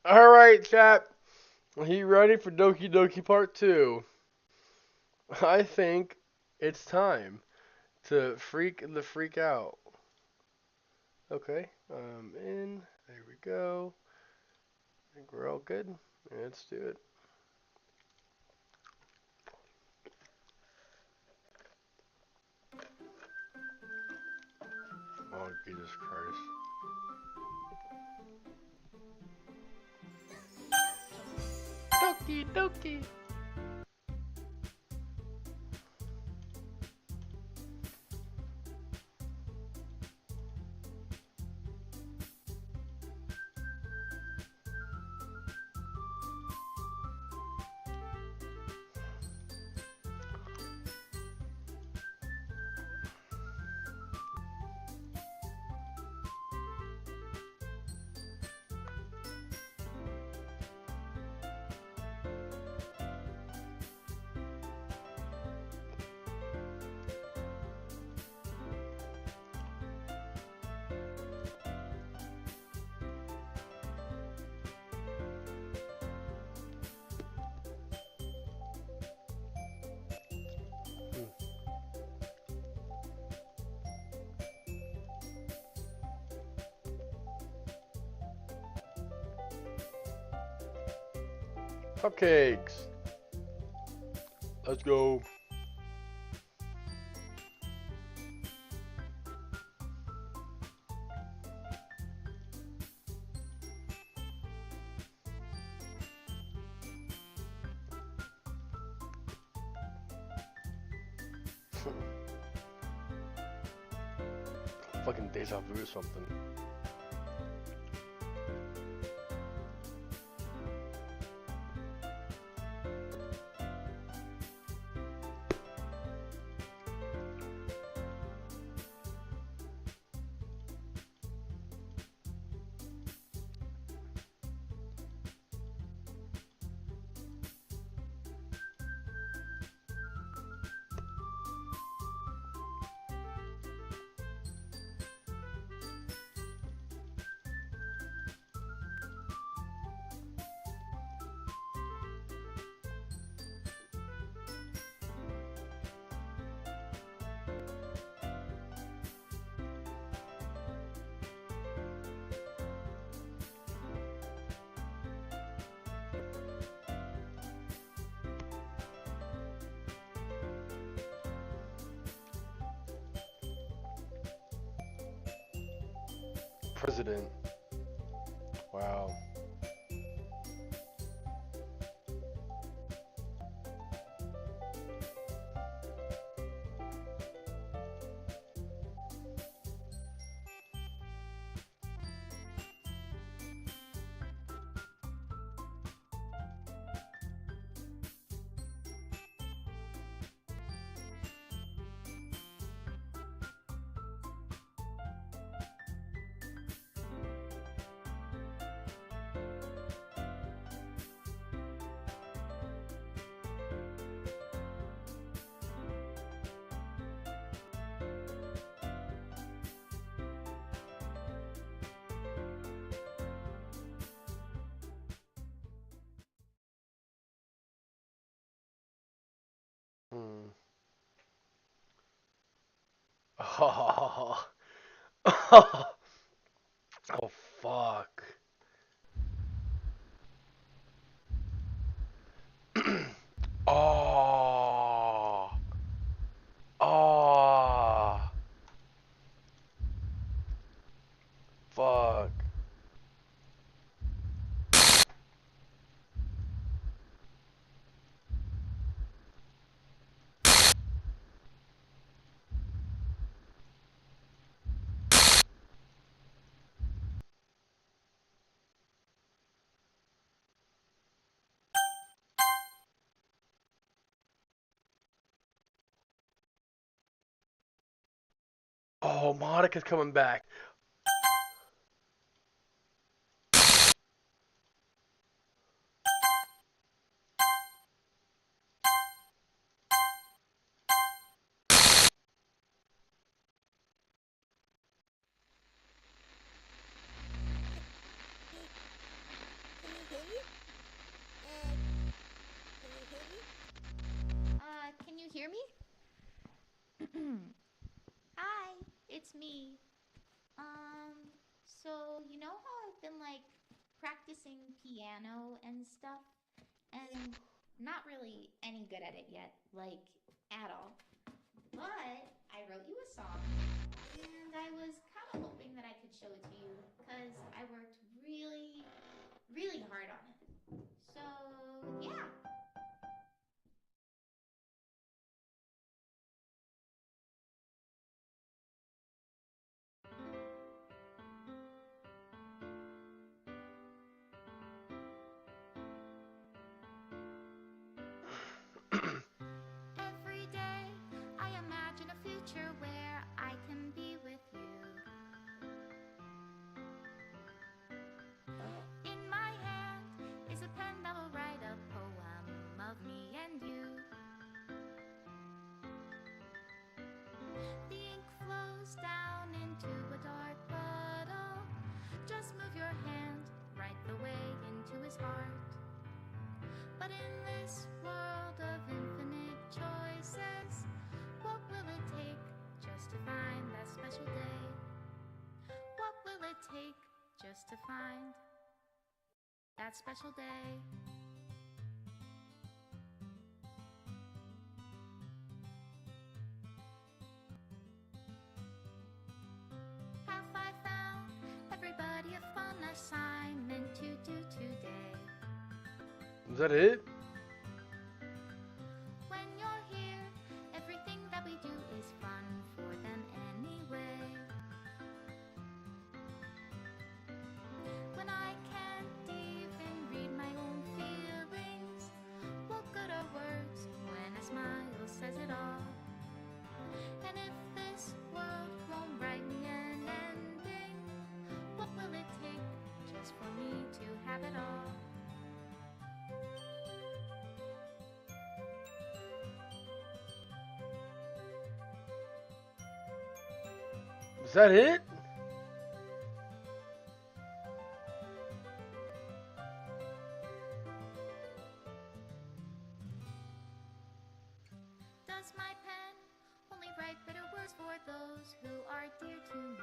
Alright, chat. Are you ready for Doki Doki Part 2? I think it's time to freak the freak out. Okay, in. There we go. I think we're all good. Let's do it. Oh, Jesus Christ. Doki Doki! Cupcakes! Let's go. Fucking deja vu or something. President. Wow. Hmm. Oh, oh fuck. Oh. Oh. Fuck. Oh, Monika's coming back. it's me. So you know how I've been like practicing piano and stuff, and not really any good at it yet, like at all. But I wrote you a song, and I was kind of hoping that I could show it to you because I worked really, really hard on it. So, yeah. Every day I imagine a future where I can be with you. In my hand is a pen that will write a poem of me and you. The ink flows down into a dark puddle. Just move your hand right the way into his heart. But in this world of infinite choices, what will it take just to find that special day? What will it take just to find that special day? Have I found everybody a fun assignment to do today? Is that it? When you're here, everything that we do is fun for them anyway. When I can't even read my own feelings, what good are words when a smile says it all? And if this world won't write me an ending, what will it take just for me to have it all? Is that it? Does my pen only write bitter words for those who are dear to me?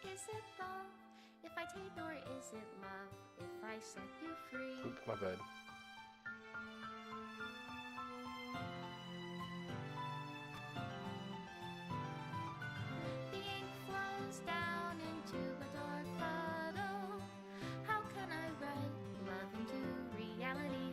Is it love if I take, or is it love if I set you free? Oop, my bad. The ink flows down into a dark puddle. How can I write love into reality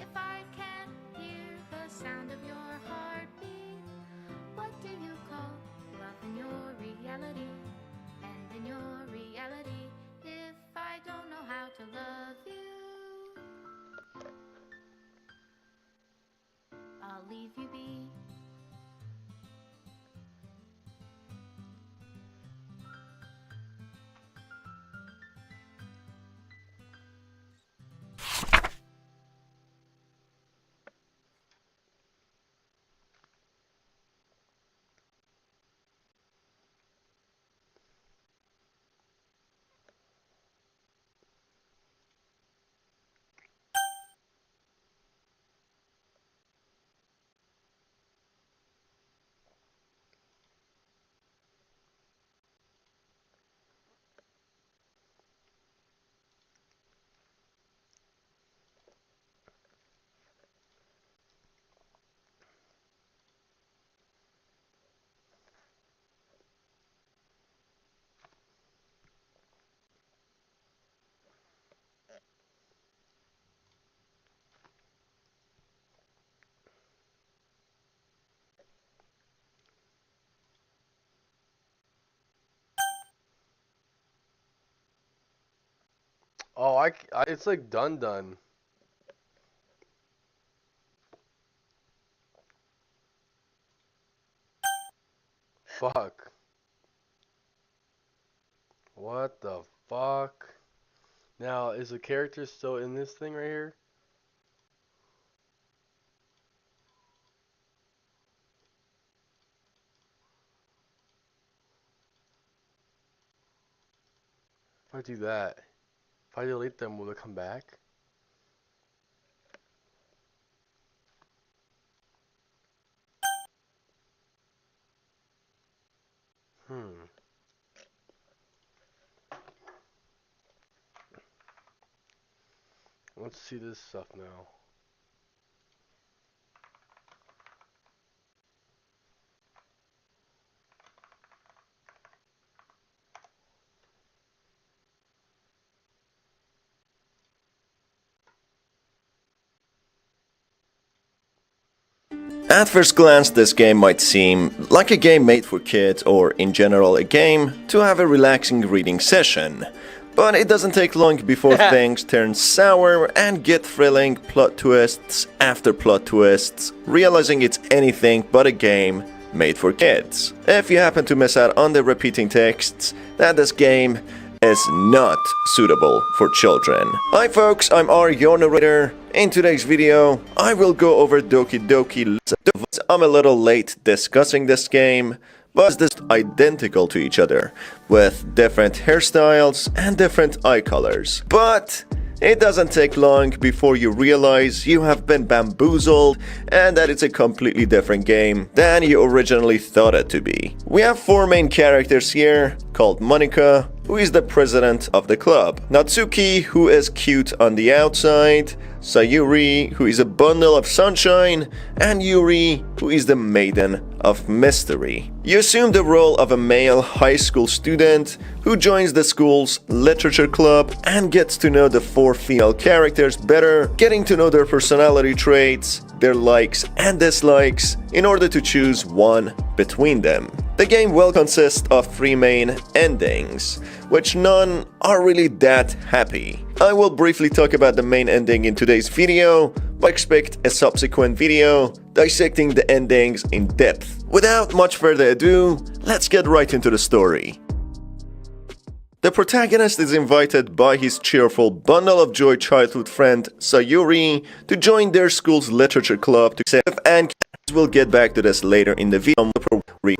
if I can't hear the sound of your heartbeat? What do you call love in your reality? And in your reality, if I don't know how to love you, I'll leave you be. Oh, it's like done. Fuck. What the fuck? Now, is the character still in this thing right here? If I do that, if I delete them, will it come back? Let's see this stuff now. At first glance, this game might seem like a game made for kids or, in general, a game to have a relaxing reading session. But it doesn't take long before things turn sour and get thrilling plot twists after plot twists, realizing it's anything but a game made for kids. If you happen to miss out on the repeating texts, that this game is not suitable for children. Hi folks, I'm R, your narrator. In today's video, I will go over Doki Doki. I'm a little late discussing this game, but it's identical to each other, with different hairstyles and different eye colors. But it doesn't take long before you realize you have been bamboozled and that it's a completely different game than you originally thought it to be. We have four main characters here, called MONIKA, who is the president of the club, Natsuki, who is cute on the outside, Sayuri, who is a bundle of sunshine, and Yuri, who is the maiden of mystery. You assume the role of a male high school student who joins the school's literature club and gets to know the four female characters better, getting to know their personality traits, their likes and dislikes, in order to choose one between them. The game will consist of three main endings, which none are really that happy. I will briefly talk about the main ending in today's video, but expect a subsequent video dissecting the endings in depth. Without much further ado, let's get right into the story. The protagonist is invited by his cheerful bundle of joy childhood friend Sayuri to join their school's literature club to save, and we'll get back to this later in the video,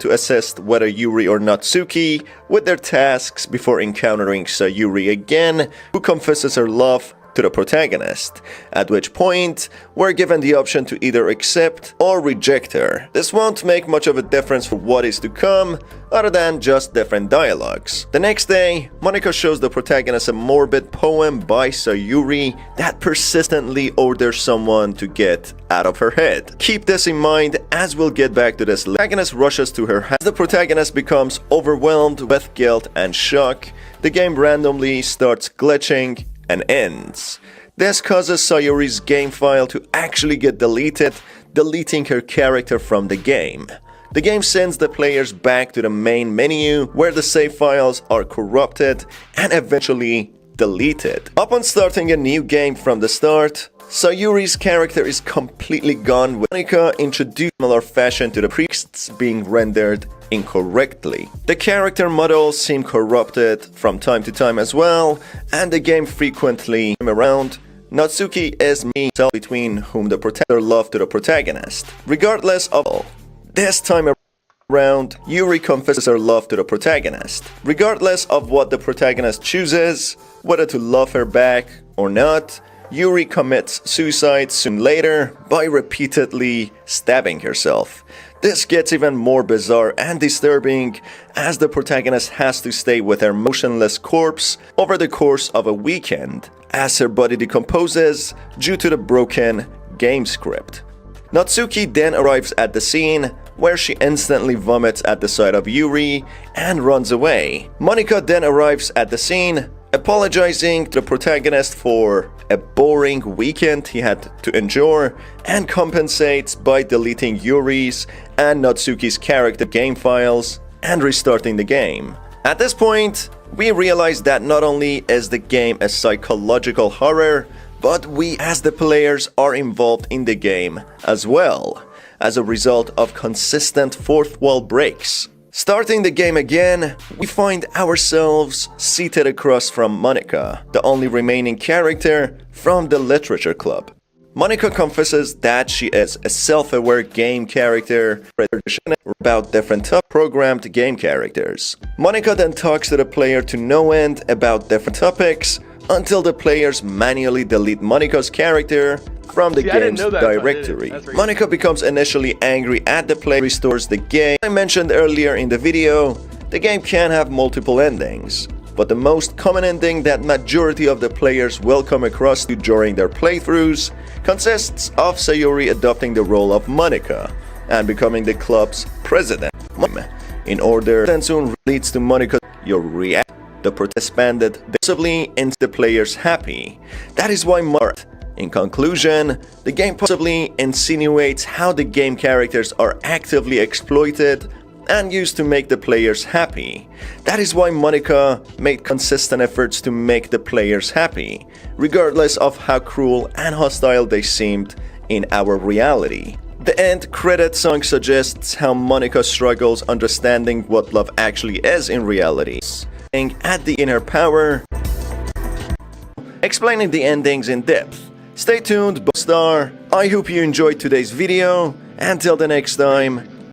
to assist whether Yuri or Natsuki with their tasks before encountering Sayuri again, who confesses her love to the protagonist, at which point we're given the option to either accept or reject her. This won't make much of a difference for what is to come, other than just different dialogues. The next day, MONIKA shows the protagonist a morbid poem by Sayuri that persistently orders someone to get out of her head. Keep this in mind as we'll get back to this. The protagonist rushes to her house. As the protagonist becomes overwhelmed with guilt and shock, the game randomly starts glitching and ends. This causes Sayuri's game file to actually get deleted, deleting her character from the game. The game sends the players back to the main menu where the save files are corrupted and eventually deleted. Upon starting a new game from the start, Sayuri's character is completely gone, with MONIKA introduced in similar fashion to the priests being rendered incorrectly. The character models seem corrupted from time to time as well, and the game frequently around. Natsuki is me between whom the protector love to the protagonist. Regardless of all, this time around, Yuri confesses her love to the protagonist. Regardless of what the protagonist chooses, whether to love her back or not, Yuri commits suicide soon later by repeatedly stabbing herself. This gets even more bizarre and disturbing as the protagonist has to stay with her motionless corpse over the course of a weekend as her body decomposes due to the broken game script. Natsuki then arrives at the scene where she instantly vomits at the sight of Yuri and runs away. MONIKA then arrives at the scene, apologizing to the protagonist for a boring weekend he had to endure, and compensates by deleting Yuri's and Natsuki's character game files and restarting the game. At this point, we realize that not only is the game a psychological horror, but we as the players are involved in the game as well, as a result of consistent fourth wall breaks. Starting the game again, we find ourselves seated across from MONIKA, the only remaining character from the literature club. MONIKA confesses that she is a self-aware game character about different top-programmed game characters. MONIKA then talks to the player to no end about different topics until the players manually delete MONIKA's character from the game's directory. MONIKA becomes initially angry at the player, restores the game. I mentioned earlier in the video, the game can have multiple endings. but the most common ending that majority of the players will come across during their playthroughs consists of Sayori adopting the role of Monika and becoming the club's president. In order, and soon leads to Monika, your react. The protest banded possibly ends the players happy. That is why in conclusion, the game possibly insinuates how the game characters are actively exploited and used to make the players happy. That is why Monika made consistent efforts to make the players happy, regardless of how cruel and hostile they seemed in our reality. The end credit song suggests how Monika struggles understanding what love actually is in reality. At the inner power, explaining the endings in depth. Stay tuned, Star. I hope you enjoyed today's video. Until the next time,